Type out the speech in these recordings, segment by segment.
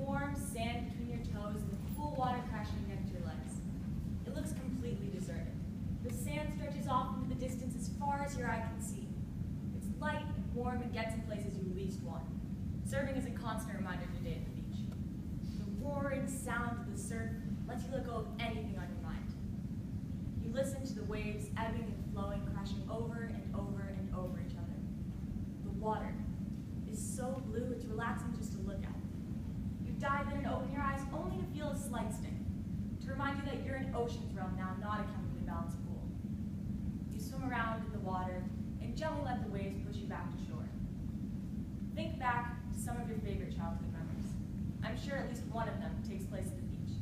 warm sand between your toes and the cool water crashing against your legs. It looks completely deserted. The sand stretches off into the distance as far as your eye can see. It's light and warm and gets in places you least want, serving as a constant reminder of your day at the beach. The roaring sound of the surf lets you let go of anything on your mind. You listen to the waves ebbing and flowing, crashing over and over and over each other. The water is so blue, it's relaxing just to look at. You dive in and open your eyes only to feel a slight sting, to remind you that you're in ocean's realm now, not a chemically balanced pool. You swim around in the water and gently let the waves push you back to shore. Think back to some of your favorite childhood memories. I'm sure at least one of them takes place at the beach.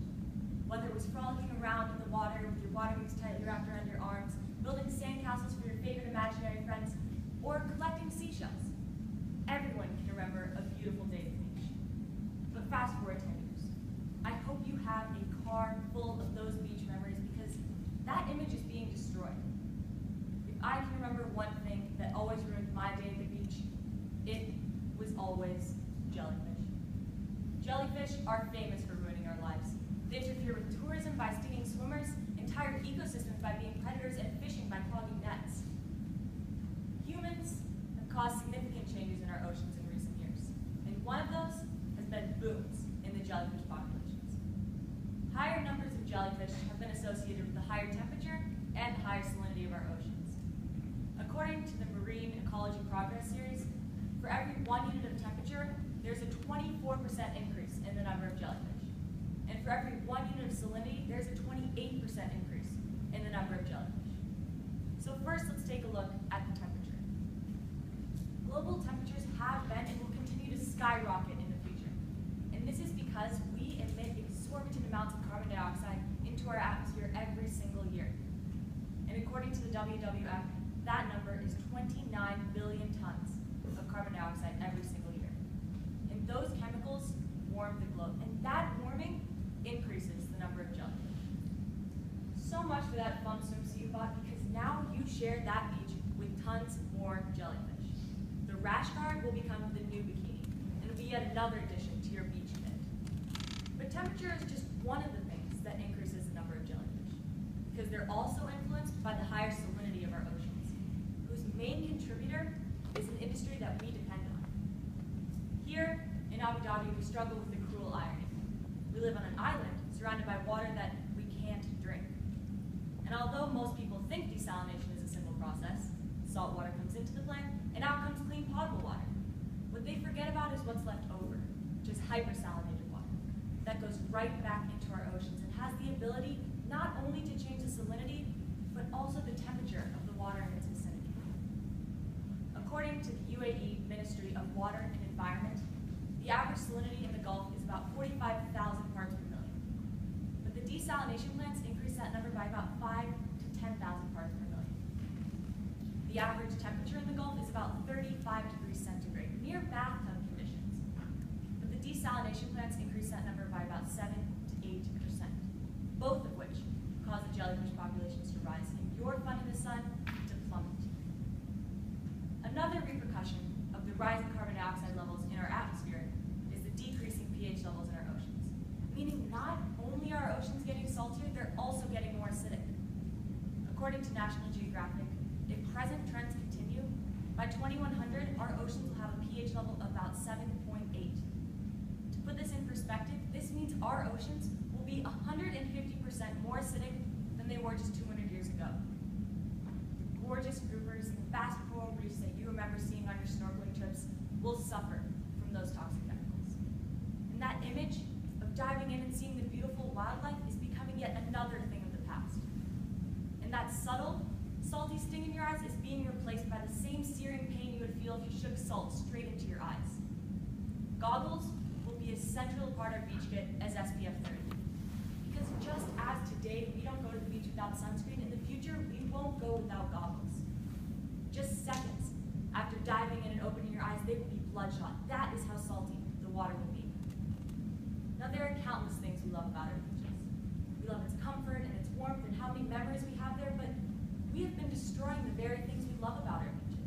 Whether it was frolicking around in the water with your water wings tightly wrapped around your arms, building sandcastles for your favorite imaginary friends, or collecting seashells. Everyone can remember a beautiful day at the beach. But fast forward 10 years. I hope you have a car full of those beach memories because that image is being destroyed. If I can remember one thing that always ruined my day at the beach, it was always jellyfish. Jellyfish are famous for ruining our lives. They interfere with tourism by stinging swimmers, entire ecosystems by being predators, and fishing by clogging nets. Humans have caused significant changes in our oceans in recent years, and one of those has been booms in the jellyfish populations. Higher numbers of jellyfish have been associated with the higher temperature and higher salinity of our oceans. According to the Marine Ecology Progress Series, for every 1 unit of temperature, there's a 24% increase in the number of jellyfish. And for every 1 unit of salinity, there's a 28% increase in the number of jellyfish. So first, let's take a look at the temperature. Global temperatures have been and will continue to skyrocket in the future. And this is because we emit exorbitant amounts of carbon dioxide into our atmosphere every single year. And according to the WWF, that number is 29 billion tons of carbon dioxide every single year. And those chemicals warm the globe. And that warming increases the number of jellyfish. So much for that fun swimsuit you bought, because now you share that beach with tons more jellyfish. The rash guard will become the new bikini, and will be yet another addition to your beach kit. But temperature is just one of the things that increases the number of jellyfish, because they're also influenced by the higher salinity of our oceans, whose main contributor is an industry that we depend on. Here in Abu Dhabi, we struggle with the cruel irony. We live on an island surrounded by water that we can't drink. And although most people think desalination is a simple process, salt water comes into the plant, and out comes clean potable water. What they forget about is what's left over, which is hypersalinated water, that goes right back into our oceans and has the ability not only to change the salinity, but also the temperature of the water in its vicinity. According to the UAE Ministry of Water and Environment, the average salinity in the Gulf is about 45,000 parts per million. But the desalination plants increase that number by about 5 to 10,000 parts per million. The average temperature in the Gulf is about 35 degrees centigrade, near bathtub conditions. But the desalination plants increase that number by about 7 to 8%, both of which cause the jellyfish populations to rise and your fun in the sun to plummet. Another repercussion of the rising carbon dioxide levels in our atmosphere is the decreasing pH levels in our oceans, meaning not only are our oceans getting saltier, they're also getting more acidic. According to National Geographic, if present trends continue, by 2100, our oceans will have a pH level of about 7.8. To put this in perspective, this means our oceans will be 150% more acidic than they were just 200 years ago. The gorgeous groupers and vast coral reefs that you remember seeing on your snorkeling trips will suffer from those toxic chemicals. And that image of diving in and seeing the beautiful wildlife is becoming yet another thing of the past. And that subtle, salty sting in your eyes is being replaced by the same searing pain you would feel if you shook salt straight into your eyes. Goggles will be as central a part of our beach kit as SPF 30. Because just as today we don't go to the beach without sunscreen, in the future we won't go without goggles. Just seconds after diving in and opening your eyes, they will be bloodshot. That is how salty the water will be. Now there are countless things we love about our beaches. We love its comfort and its warmth and how many memories we have there, but we have been destroying the very things we love about our beaches.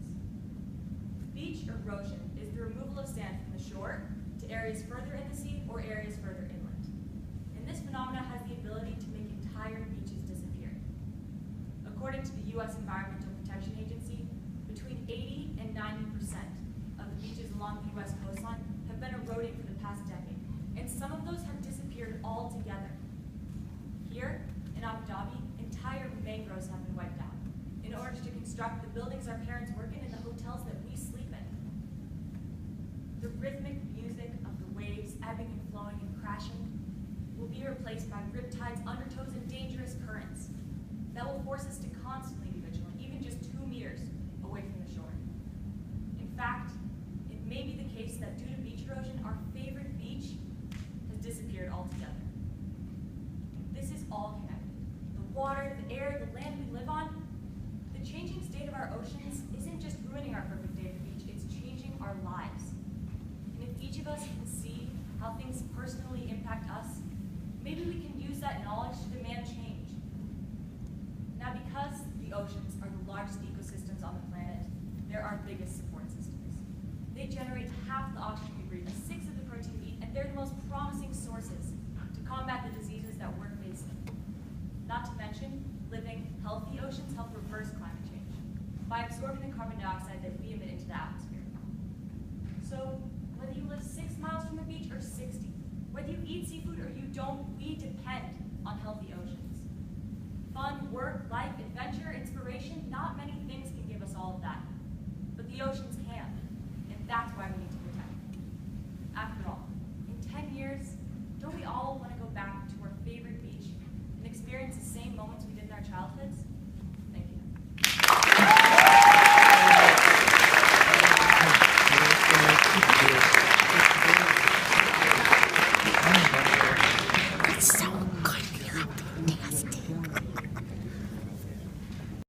Beach erosion is the removal of sand from the shore to areas further in the sea or areas further inland. And this phenomenon has the ability to make entire beaches disappear. According to the U.S. Environmental Protection Agency, between 80 and 90% of the beaches along the U.S. coastline have been eroding for the past decade, and some of those have disappeared altogether. Here, in Abu Dhabi, entire mangroves have been wiped out in order to construct the buildings our parents work in and the hotels that we sleep in. The rhythmic music of the waves ebbing and flowing and crashing will be replaced by riptides, undertows, and dangerous currents that will force us to constantly be vigilant, even just 2 meters away from the shore. In fact, it may be the case that due to beach erosion, our favorite beach has disappeared altogether. This is all connected. The water, the air, the land we live on, the changing state of our oceans isn't just ruining our perfect day at the beach, it's changing our lives. And if each of us can see how things personally impact us, maybe we can use that knowledge to demand change. Now, because the oceans are the largest ecosystems on the planet, they're our biggest support systems. They generate half the oxygen we breathe, a sixth of the protein we eat, and they're the most promising sources to combat the diseases that we're facing. Not to mention, living healthy oceans help reverse climate change by absorbing the carbon dioxide that we emit into the atmosphere. So, whether you live 6 miles from the beach or 60, whether you eat seafood or you don't, we depend on healthy oceans. Fun, work, life, adventure, inspiration, not many things can give us all of that. But the oceans